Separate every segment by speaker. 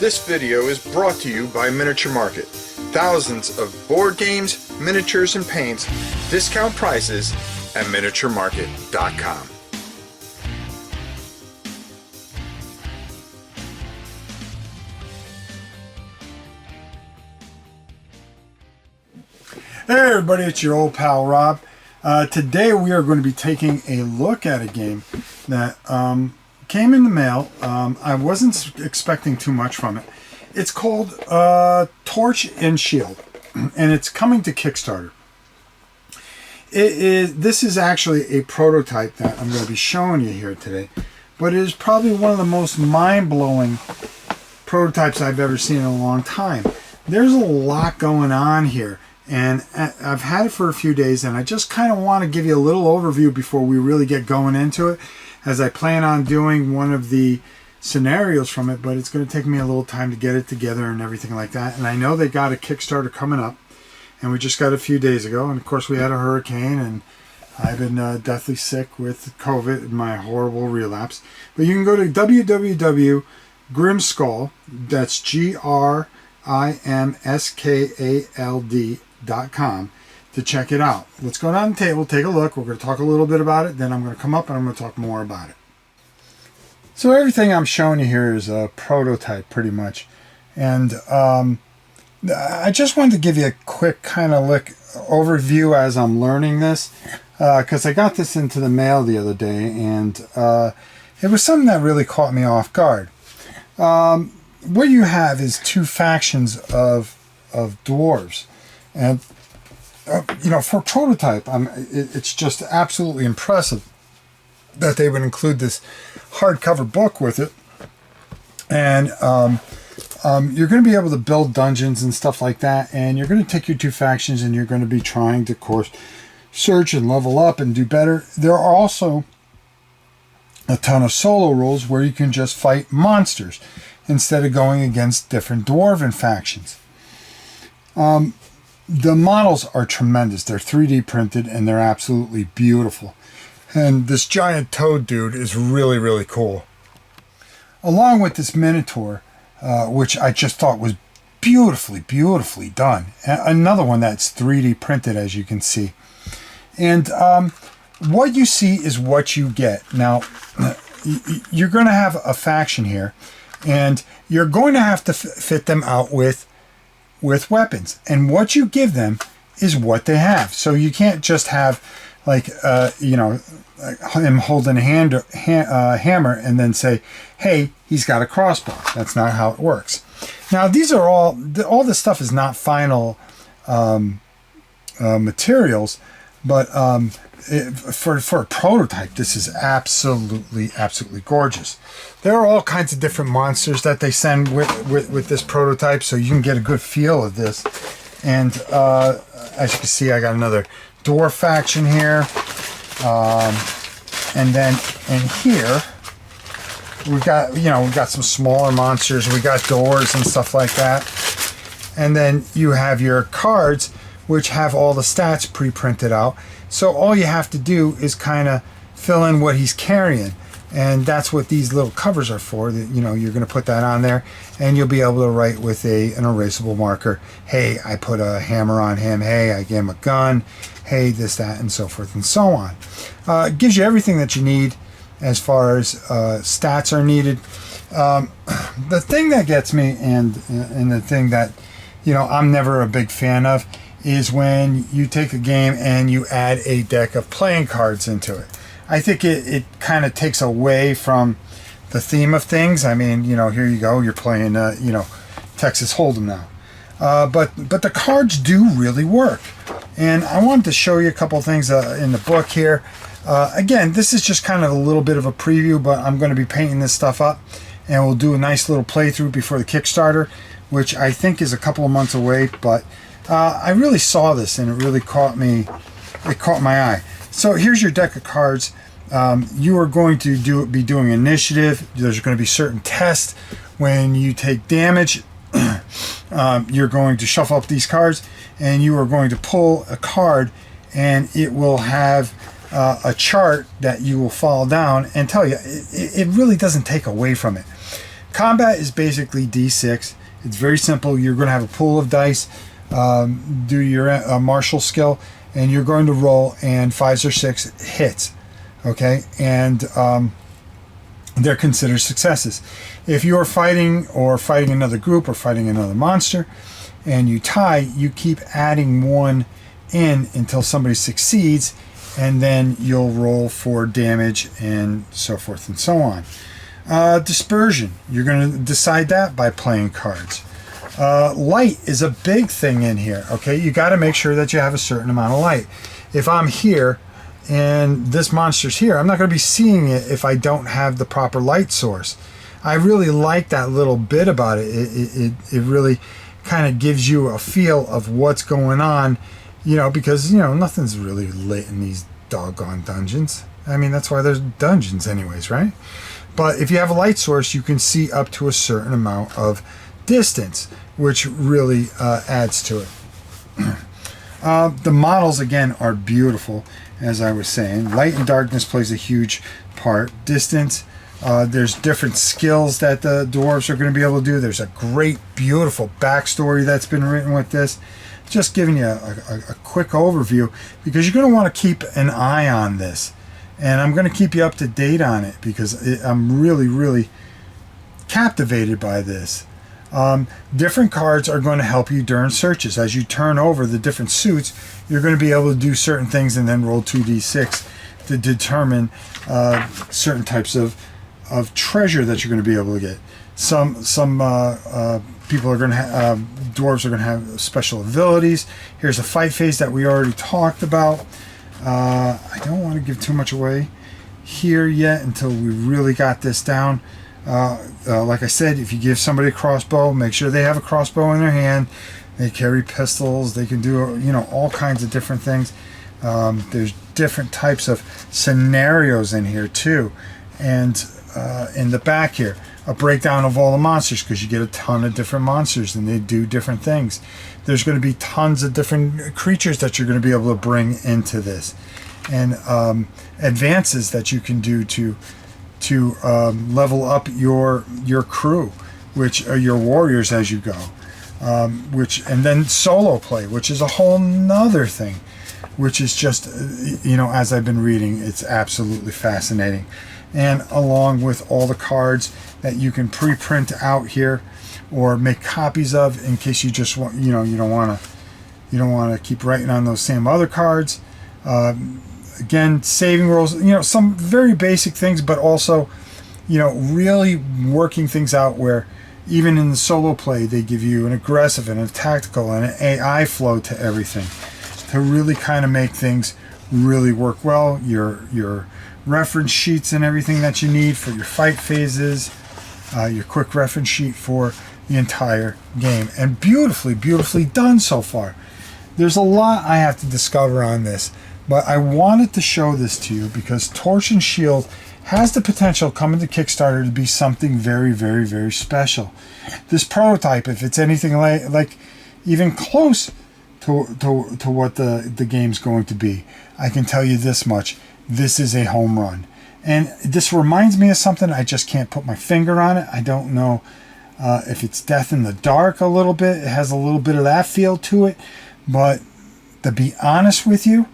Speaker 1: This video is brought to you by Miniature Market. Thousands of board games, miniatures, and paints, discount prices at miniaturemarket.com.
Speaker 2: Hey everybody, it's your old pal Rob. Today we are going to be taking a look at a game that came in the mail. I wasn't expecting too much from it. It's called Torch and Shield, and it's coming to Kickstarter. This is actually a prototype that I'm going to be showing you here today, but it is probably one of the most mind-blowing prototypes I've ever seen in a long time. There's a lot going on here. And I've had it for a few days, and I just kind of want to give you a little overview before we really get going into it, as I plan on doing one of the scenarios from it, but it's going to take me a little time to get it together and everything like that. And I know they got a Kickstarter coming up, and we just got a few days ago, and of course we had a hurricane, and I've been deathly sick with COVID and my horrible relapse. But you can go to www.Grimskald, that's GRIMSKALD.com to check it out. Let's go down the table, take a look. We're going to talk a little bit about it, then I'm going to come up and I'm going to talk more about it. So everything I'm showing you here is a prototype pretty much, and I just wanted to give you a quick kind of overview as I'm learning this, because I got this into the mail the other day, and it was something that really caught me off guard. What you have is two factions of dwarves, and for a prototype, it's just absolutely impressive that they would include this hardcover book with it. And you're going to be able to build dungeons and stuff like that, and you're going to take your two factions and you're going to be trying to, of course, search and level up and do better. There are also a ton of solo rules where you can just fight monsters instead of going against different dwarven factions. The models are tremendous. They're 3D printed and they're absolutely beautiful. And this giant toad dude is really, really cool. Along with this Minotaur, which I just thought was beautifully, beautifully done. Another one that's 3D printed, as you can see. And what you see is what you get. Now, you're going to have a faction here, and you're going to have to fit them out with weapons. And what you give them is what they have. So you can't just have, like, him holding a hammer and then say, hey, he's got a crossbow. That's not how it works. Now, these are all this stuff is not final materials, but for a prototype, this is absolutely gorgeous. There are all kinds of different monsters that they send with this prototype, so you can get a good feel of this. And as you can see, I got another dwarf faction here, and then in here we've got some smaller monsters. We got doors and stuff like that, and then you have your cards, which have all the stats pre-printed out. So all you have to do is kind of fill in what he's carrying. And that's what these little covers are for. You're going to put that on there, and you'll be able to write with an erasable marker. Hey, I put a hammer on him. Hey, I gave him a gun. Hey, this, that, and so forth and so on. It gives you everything that you need as far as stats are needed. The thing that gets me, and the thing that I'm never a big fan of, is when you take a game and you add a deck of playing cards into it. I think it kind of takes away from the theme of things. I mean, here you go, you're playing, Texas Hold'em now. But the cards do really work. And I wanted to show you a couple of things in the book here. Again, this is just kind of a little bit of a preview, but I'm going to be painting this stuff up, and we'll do a nice little playthrough before the Kickstarter, which I think is a couple of months away, but I really saw this and it really caught my eye. So here's your deck of cards. You are going to be doing initiative. There's going to be certain tests. When you take damage, you're going to shuffle up these cards, and you are going to pull a card, and it will have a chart that you will follow down and tell you. It really doesn't take away from it. Combat is basically D6. It's very simple. You're going to have a pool of dice, do your martial skill, and you're going to roll, and 5s or 6 hits. Okay, and they're considered successes. If you're fighting another group or fighting another monster, and you tie, you keep adding 1 in until somebody succeeds, and then you'll roll for damage and so forth and so on. Dispersion, you're going to decide that by playing cards. Light is a big thing in here. Okay, you got to make sure that you have a certain amount of light. If I'm here and this monster's here, I'm not going to be seeing it if I don't have the proper light source. I really like that little bit about it. It really kind of gives you a feel of what's going on, because nothing's really lit in these doggone dungeons. I mean, that's why there's dungeons anyways, right? But if you have a light source, you can see up to a certain amount of distance, which really adds to it. The models, again, are beautiful, as I was saying. Light and darkness plays a huge part. Distance, there's different skills that the dwarves are going to be able to do. There's a great, beautiful backstory that's been written with this. Just giving you a quick overview, because you're going to want to keep an eye on this. And I'm going to keep you up to date on it, because I'm really, really captivated by this. Different cards are going to help you during searches. As you turn over the different suits, you're going to be able to do certain things and then roll 2d6 to determine certain types of treasure that you're going to be able to get. Some people are going to have, dwarves are going to have special abilities. Here's a fight phase that we already talked about. I don't want to give too much away here yet until we really got this down. Like I said, if you give somebody a crossbow, make sure they have a crossbow in their hand. They carry pistols. They can do all kinds of different things. There's different types of scenarios in here too. And in the back here, a breakdown of all the monsters, because you get a ton of different monsters and they do different things. There's going to be tons of different creatures that you're going to be able to bring into this, and advances that you can do to level up your crew, which are your warriors as you go. And then solo play, which is a whole nother thing, which is just as I've been reading, it's absolutely fascinating. And along with all the cards that you can pre-print out here or make copies of, in case you just want, you don't want to keep writing on those same other cards. Again, saving rolls, some very basic things, but also, really working things out where even in the solo play, they give you an aggressive and a tactical and an AI flow to everything to really kind of make things really work well. Your reference sheets and everything that you need for your fight phases, your quick reference sheet for the entire game, and beautifully done so far. There's a lot I have to discover on this, but I wanted to show this to you because Torch and Shield has the potential coming to Kickstarter to be something very, very, very special. This prototype, if it's anything like even close to what the game's going to be, I can tell you this much: this is a home run. And this reminds me of something. I just can't put my finger on it. I don't know if it's Death in the Dark a little bit. It has a little bit of that feel to it. But to be honest with you,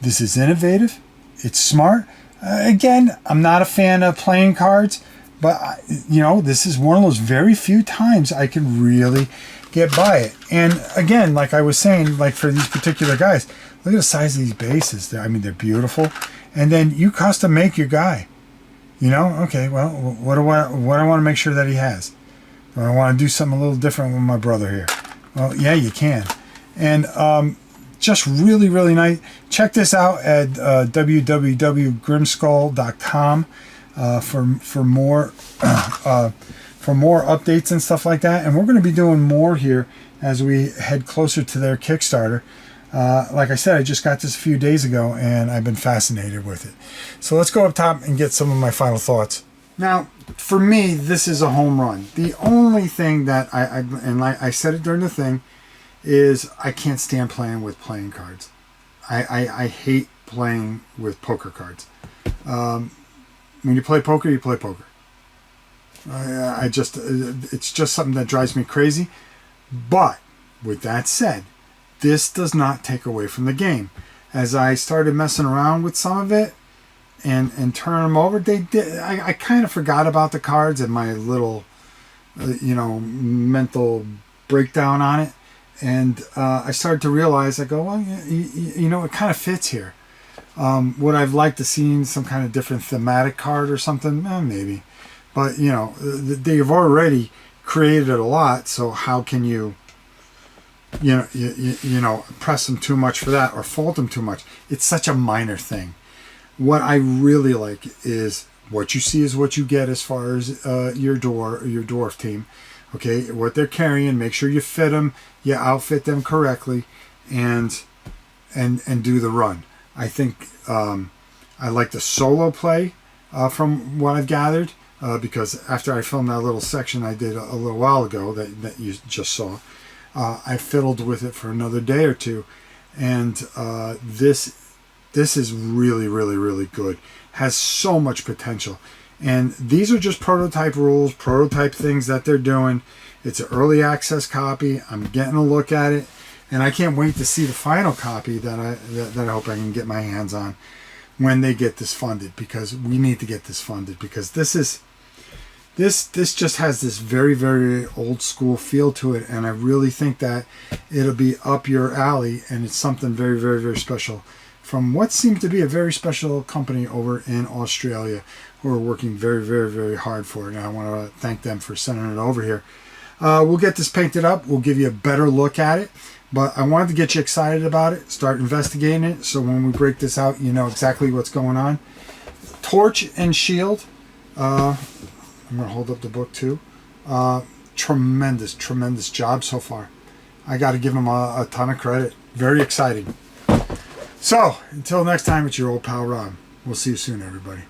Speaker 2: this is innovative. It's smart. Again, I'm not a fan of playing cards, but this is one of those very few times I can really get by it. And again, like I was saying, like for these particular guys, look at the size of these bases. I mean, they're beautiful. And then you custom make your guy. Okay, well, what do I want to make sure that he has? Do I want to do something a little different with my brother here? Well, yeah, you can. And just really, really nice. Check this out at www.grimskald.com for more updates and stuff like that. And we're going to be doing more here as we head closer to their Kickstarter. Like I said, I just got this a few days ago, and I've been fascinated with it. So let's go up top and get some of my final thoughts. Now, for me, this is a home run. The only thing that I said it during the thing, is I can't stand playing with playing cards. I hate playing with poker cards. When you play poker, you play poker. I just, it's just something that drives me crazy. But with that said, this does not take away from the game. As I started messing around with some of it and turn them over, I kind of forgot about the cards and my little, mental breakdown on it. And I started to realize, I go, well, it kind of fits here. Would I've liked to seen some kind of different thematic card or something? Maybe. But, they've already created it a lot, so how can you press them too much for that or fault them too much? It's such a minor thing. What I really like is what you see is what you get as far as your dwarf team. Okay, what they're carrying, make sure you fit them, you outfit them correctly, and do the run. I think I like the solo play from what I've gathered, because after I filmed that little section I did a little while ago that you just saw, I fiddled with it for another day or two, and this is really, really, really good. Has so much potential. And these are just prototype rules, prototype things that they're doing. It's an early access copy. I'm getting a look at it, and I can't wait to see the final copy that I hope I can get my hands on when they get this funded, because we need to get this funded, because this just has this very, very old school feel to it, and I really think that it'll be up your alley, and it's something very, very, very special from what seems to be a very special company over in Australia who are working very, very, very hard for it. And I want to thank them for sending it over here. We'll get this painted up. We'll give you a better look at it. But I wanted to get you excited about it, start investigating it, so when we break this out, you know exactly what's going on. Torch and Shield. I'm going to hold up the book too. Tremendous, tremendous job so far. I got to give them a ton of credit. Very exciting. So, until next time, it's your old pal Rob. We'll see you soon, everybody.